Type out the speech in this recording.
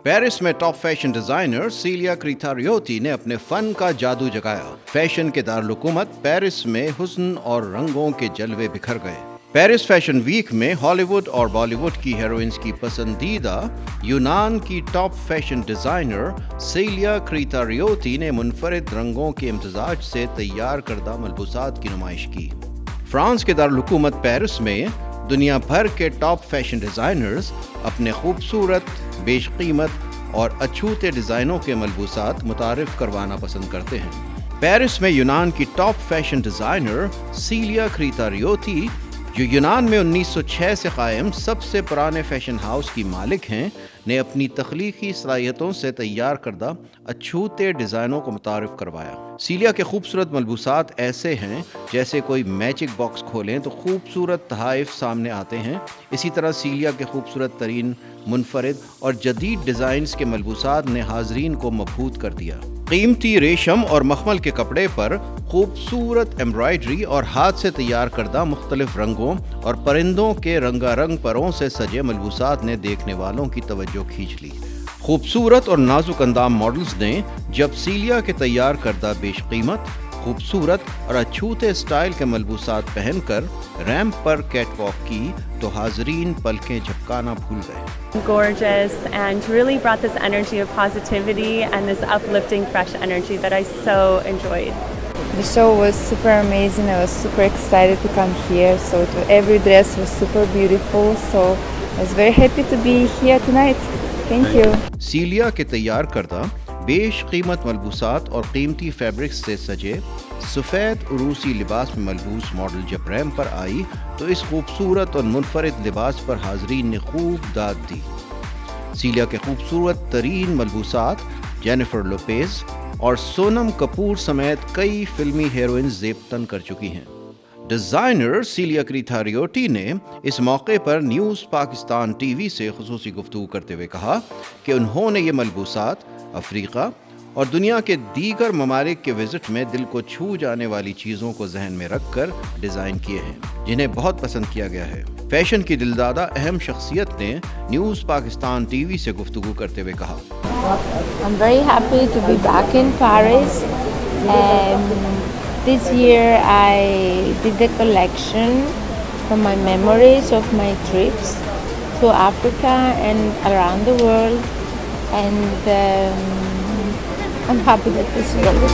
Paris में top fashion designer सीलिया क्रिथारियोती ने अपने फन का जादू जगाया। फैशन के दारुलहुकूमत पेरिस में हुस्न और रंगों के जलवे बिखर गए। पेरिस फैशन वीक में हॉलीवुड और बॉलीवुड की हीरोइंस की पसंदीदा यूनान की टॉप फैशन डिजाइनर सेलिया क्रिथारियोती ने मुनफरिद रंगों के इम्तिजाज से तैयार करदा मलबूसात की नुमाइश की। फ्रांस के दारुलहुकूमत पेरिस में दुनिया भर के टॉप फैशन डिजाइनर्स अपने खूबसूरत, बेशकीमत और अछूते डिजाइनों के मलबूसात मुतारिफ करवाना पसंद करते हैं। पेरिस में यूनान की टॉप फैशन डिजाइनर सीलिया क्रिथारियोती, जो यूनान में 1906 से कायम सबसे पुराने फैशन हाउस की मालिक हैं, ने अपनी तख्लीकी सलाहियतों से तैयार करदा अछूते डिज़ाइनों को मुतारिफ करवाया। सीलिया के खूबसूरत मलबूसात ऐसे हैं जैसे कोई मैजिक बॉक्स खोलें तो खूबसूरत तहाइफ सामने आते हैं। इसी तरह सीलिया के खूबसूरत तरीन, मुनफरिद और जदीद डिज़ाइंस के मलबूसात ने हाजरीन को मबहूत कर दिया। कीमती रेशम और मखमल के कपड़े पर खूबसूरत एम्ब्रॉयडरी और हाथ से तैयार करदा मुख्तलिफ रंगों और परिंदों के रंगारंग परों से सजे मलबूसात ने देखने वालों की तवज्जो खींच ली। खूबसूरत और नाजुक अंदाम मॉडल्स ने जब सीलिया के तैयार करदा बेशकीमत, खूबसूरत और अछूते स्टाइल के मलबूसात पहनकर रैंप पर कैटवॉक की तो हाजरीन पलकें झपकाना भूल गए। Gorgeous and really brought this energy of positivity and this uplifting fresh energy that I so enjoyed. The show was super amazing. I was super excited to come here. So every dress was super beautiful. So I was very happy to be here tonight. Thank you. सीलिया के तैयार करदा बेशकीमत मलबूसात और कीमती fabrics से सजे सफ़ेद उरूसी लिबास में मलबूस मॉडल जब रैंप पर आई तो इस खूबसूरत और मुनफरिद लिबास पर हाजरीन ने खूब दाद दी। सीलिया के खूबसूरत तरीन मलबूसात जेनिफर लोपेज और सोनम कपूर समेत कई फिल्मी हीरोइंस ज़ेबतन कर चुकी हैं। डिज़ाइनर सीलिया क्रिथारियोटी ने इस मौके पर न्यूज़ पाकिस्तान टीवी से खुसूसी गुफ्तगू करते हुए कहा कि उन्होंने ये मलबूसात अफ्रीका और दुनिया के दीगर ममालिक के विजिट में दिल को छू जाने वाली चीज़ों को जहन में रखकर डिज़ाइन किए हैं, जिन्हें बहुत पसंद किया गया है। फैशन की दिलदादा अहम शख्सियत ने न्यूज़ पाकिस्तान टीवी से गुफ्तगू करते हुए कहा, I'm very happy to be back in Paris. This year I did a collection from my memories of my trips to Africa and around the world, and I'm happy that this is over.